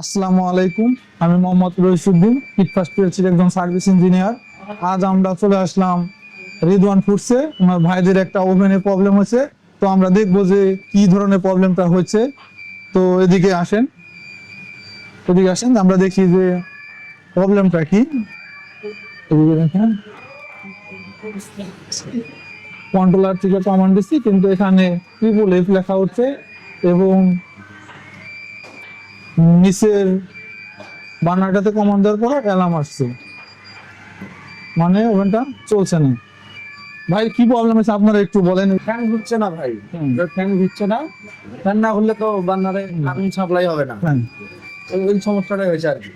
আসসালামু আলাইকুম। আমি মোহাম্মদ রইসুদ্দিন, ফিটফাস্ট পিএলসির একজন সার্ভিস ইঞ্জিনিয়ার। আজ আমরা চলে আসলাম রিদওয়ান ফুডসে। ওনার ভাইদের একটা ওভেনে প্রবলেম হয়েছে, তো আমরা দেখবো যে কি ধরনের প্রবলেমটা হয়েছে। তো এদিকে আসেন আমরা দেখি যে প্রবলেমটা কি। এদিকে দেখেন, কন্ট্রোলার থেকে কমান্ড দিচ্ছি কিন্তু এখানে ট্রিপল এফ লেখা হচ্ছে এবং নিচের বার্নারটাতে কমান্ড দেওয়ার পর অ্যালার্ম আসছে, মানে ওভেনটা চলছে না। ভাই কি প্রবলেম আছে আপনারা একটু বলেন। ফ্যান ঘুরছে না ভাই, হুম। ফ্যান ঘুরছে না। ফ্যান না ঘুরলে তো বান্নারে কারেন্ট সাপ্লাই হবে না। হ্যাঁ। ওই সমস্যাটাই হয়েছে আর কি।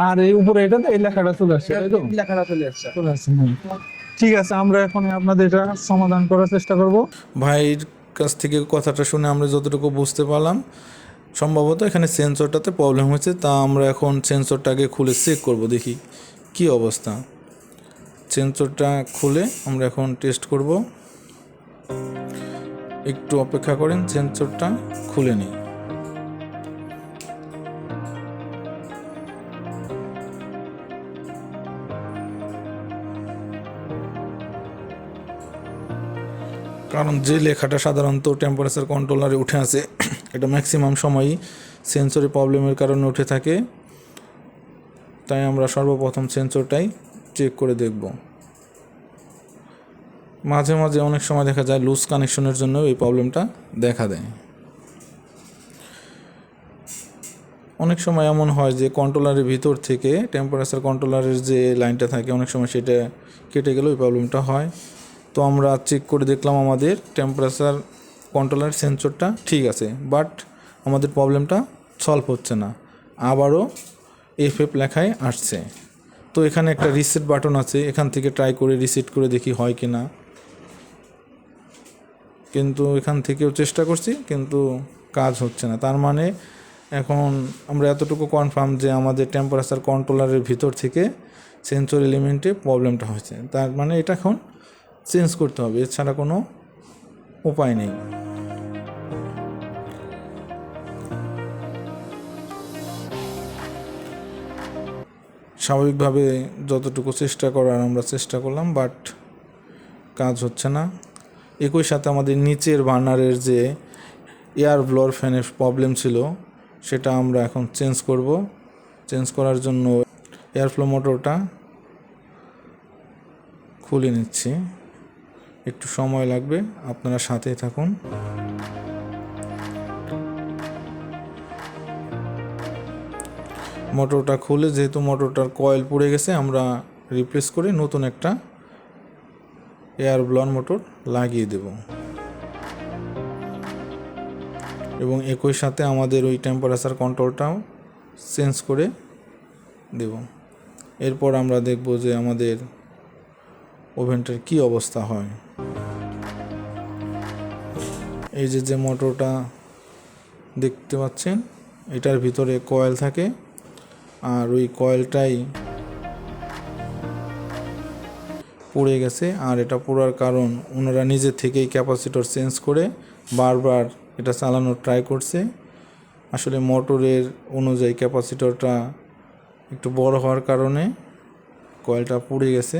আর এই উপরে এটাতে এই লেখাটা চলে আসছে, তাই তো? এই লেখাটা চলে আসছে। চলে আসছে, হ্যাঁ। ঠিক আছে, আমরা এখন আপনাদের এটা সমাধান করার চেষ্টা করব। ভাইয়ের কাছ থেকে কথাটা শুনে আমরা যতটুকু বুঝতে পারলাম, সম্ভবত এখানে সেন্সরটাতে প্রবলেম হয়েছে। তা আমরা এখন সেন্সরটাকে খুলে চেক করব, দেখি কি অবস্থা। সেন্সরটা খুলে আমরা এখন টেস্ট করব। একটু অপেক্ষা করেন, সেন্সরটা খুলে নিই। কারণ যে লেখাটা সাধারণত টেম্পারেচার কন্ট্রোলারে উঠে আছে, এটা ম্যাক্সিমাম সময়ই সেন্সরি প্রবলেমের কারণে উঠে থাকে। তাই আমরা সর্বপ্রথম সেন্সরটাই চেক করে দেখব। মাঝে মাঝে অনেক সময় দেখা যায় লুজ কানেকশনের জন্য এই প্রবলেমটা দেখা দেয়। অনেক সময় এমন হয় যে কন্ট্রোলারের ভিতর থেকে টেম্পারেচার কন্ট্রোলারের যে লাইনটা থাকে, অনেক সময় সেটা কেটে গেলেও এই প্রবলেমটা হয়। তো আমরা চেক করে দেখলাম আমাদের টেম্পারেচার কন্ট্রোলার সেন্সরটা ঠিক আছে, বাট আমাদের প্রবলেমটা সলভ হচ্ছে না, আবারও এফ লেখায় আসছে। তো এখানে একটা রিসেট বাটন আছে, এখান থেকে ট্রাই করে রিসেট করে দেখি হয় কি না। কিন্তু এখান থেকেও চেষ্টা করছি, কিন্তু কাজ হচ্ছে না। তার মানে এখন আমরা এতটুকু কনফার্ম যে আমাদের টেম্পারেচার কন্ট্রোলারের ভিতর থেকে সেন্সর এলিমেন্টে প্রবলেমটা হয়েছে। তার মানে এটা এখন চেঞ্জ করতে হবে, এছাড়া কোনো উপায় নেই। স্বাভাবিকভাবে যতটুকু চেষ্টা করার আমরা চেষ্টা করলাম, বাট কাজ হচ্ছে না। একই সাথে আমাদের নিচের বার্নারের যে এয়ার ব্লোয়ার ফ্যানের প্রবলেম ছিল, সেটা আমরা এখন চেঞ্জ করব। চেঞ্জ করার জন্য এয়ার ফ্লো মোটরটা খুলে নিচ্ছি, একটু সময় লাগবে, আপনারা সাথেই থাকুন। মোটরটা খুলে, যেহেতু মোটরটার কয়েল পুড়ে গেছে, আমরা রিপ্লেস করে নতুন একটা এয়ার ব্লোয়ার মোটর লাগিয়ে দেব। এবং একই সাথে আমাদের ওই টেম্পারেচার কন্ট্রোলটাও চেঞ্জ করে দেব। এরপর আমরা দেখব যে আমাদের ওভেনটার কি অবস্থা হয়। এই যে মোটরটা দেখতে পাচ্ছেন, এটার ভিতরে কয়েল থাকে, আর ওই কয়েলটাই পুড়ে গেছে। আর এটা পোড়ার কারণ, ওনারা নিজে থেকেই ক্যাপাসিটর চেঞ্জ করে বারবার এটা চালানোর ট্রাই করছে। আসলে মোটরের অনুযায়ী ক্যাপাসিটরটা একটু বড় হওয়ার কারণে কয়েলটা পুড়ে গেছে।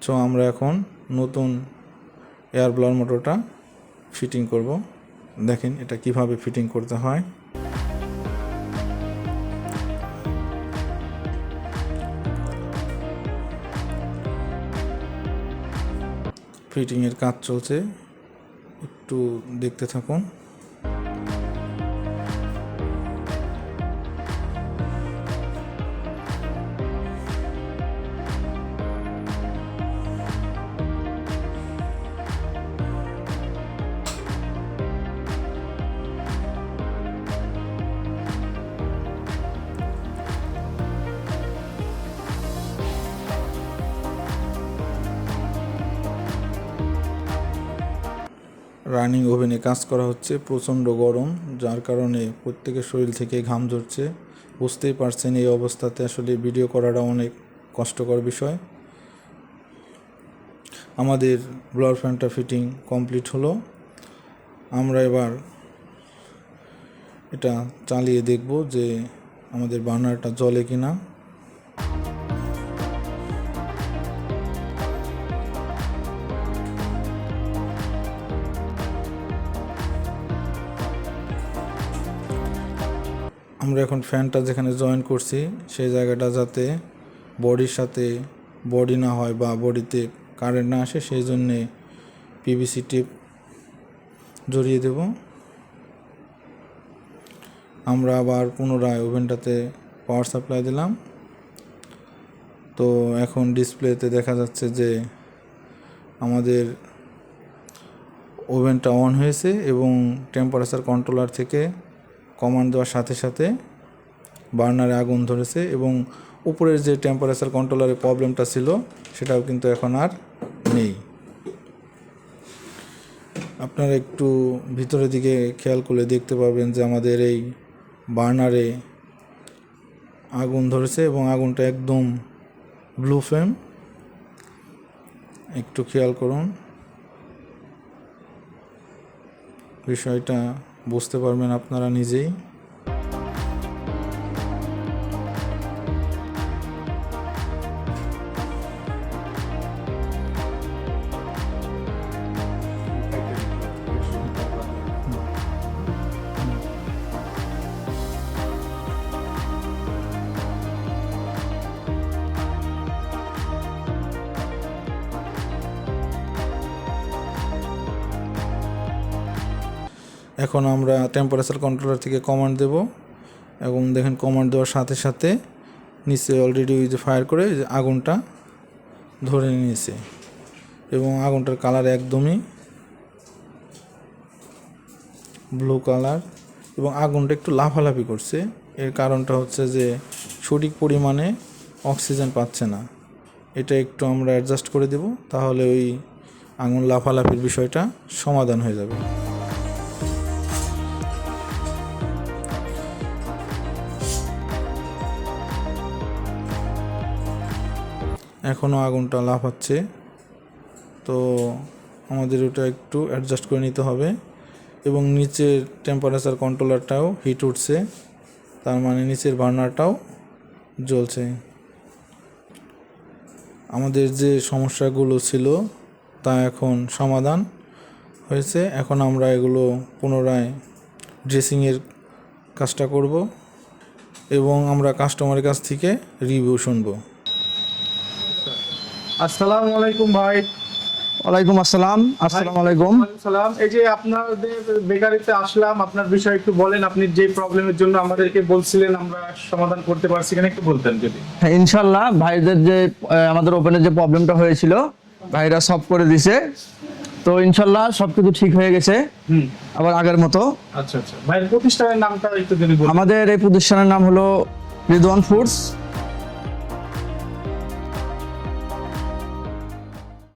তো আমরা এখন নতুন এয়ার ব্লোয়ার মোটরটা ফিটিং করব। দেখেন এটা কিভাবে ফিটিং করতে হয়। ফিটিংয়ের কাজ চলছে, একটু দেখতে থাকুন। রানিং ওভেনে কাজ করা হচ্ছে, প্রচণ্ড গরম, যার কারণে প্রত্যেকের শরীর থেকে ঘাম ঝরছে। বুঝতেই পারছেন এই অবস্থাতে আসলে ভিডিও করাটা অনেক কষ্টকর বিষয়। আমাদের ব্লোয়ার ফ্যানটা ফিটিং কমপ্লিট হলো। আমরা এবার এটা চালিয়ে দেখব যে আমাদের বার্নারটা জ্বলে কিনা। আমরা এখন ফ্যানটা যেখানে জয়েন করছি সেই জায়গাটা যাতে বডির সাথে বডি না হয় বা বডিতে কারেন্ট না আসে, সেই জন্যে পিভিসি টেপ জড়িয়ে দেব। আমরা আবার পুনরায় ওভেনটাতে পাওয়ার সাপ্লাই দিলাম। তো এখন ডিসপ্লেতে দেখা যাচ্ছে যে আমাদের ওভেনটা অন হয়েছে এবং টেম্পারেচার কন্ট্রোলার থেকে কমান্ড দেওয়ার সাথে সাথে বার্নারে আগুন ধরেছে এবং উপরের যে টেম্পারেচার কন্ট্রোলারের প্রবলেমটা ছিল সেটাও কিন্তু এখন আর নেই। আপনারা একটু ভিতরের দিকে খেয়াল করলে দেখতে পাবেন যে আমাদের এই বার্নারে আগুন ধরেছে এবং আগুনটা একদম ব্লু ফ্লেম। একটু খেয়াল করুন, বিষয়টা বুঝতে পারবেন আপনারা নিজেই। এখন আমরা টেম্পারেচার কন্ট্রোলার থেকে কমান্ড দেব এবং দেখেন কমান্ড দেওয়ার সাথে সাথে নিচে অলরেডি ওই যে ফায়ার করে আগুনটা ধরে নিয়েছে এবং আগুনটার কালার একদমই ব্লু কালার এবং আগুনটা একটু লাফালাফি করছে। এর কারণটা হচ্ছে যে সঠিক পরিমাণে অক্সিজেন পাচ্ছে না। এটা একটু আমরা অ্যাডজাস্ট করে দেব, তাহলে ওই আগুন লাফালাফির বিষয়টা সমাধান হয়ে যাবে। এখনও আগুনটা লাফাচ্ছে, তো আমাদের ওটা একটু অ্যাডজাস্ট করে নিতে হবে এবং নিচের টেম্পারেচার কন্ট্রোলারটাও হিট উঠছে, তার মানে নিচের বার্নারটাও জ্বলছে। আমাদের যে সমস্যাগুলো ছিল তা এখন সমাধান হয়েছে। এখন আমরা এগুলো পুনরায় ড্রেসিংয়ের কাজটা করব এবং আমরা কাস্টমারের কাছ থেকে রিভিউ শুনবো। আসসালামু আলাইকুম ভাই। ওয়ালাইকুম আসসালাম। আসসালামু আলাইকুম। সালাম। এই যে আপনাদের বেকারিতে আসলাম, আপনার বিষয় একটু বলেন। আপনি যে প্রবলেমের জন্য আমাদেরকে বলছিলেন আমরা সমাধান করতে পারছি কিনা একটু বলতেন যদি। হ্যাঁ, ইনশাল্লাহ ভাইদের যে আমাদের ওপেনের যে প্রবলেমটা হয়েছিল ভাইরা সলভ করে দিছে। তো ইনশাল্লাহ সবকিছু ঠিক হয়ে গেছে আবার আগের মতো। আচ্ছা আচ্ছা, ভাইয়ের প্রতিষ্ঠানের নামটা একটু যদি বলেন। আমাদের এই প্রতিষ্ঠানের নাম হলো রিদওয়ান ফুডস।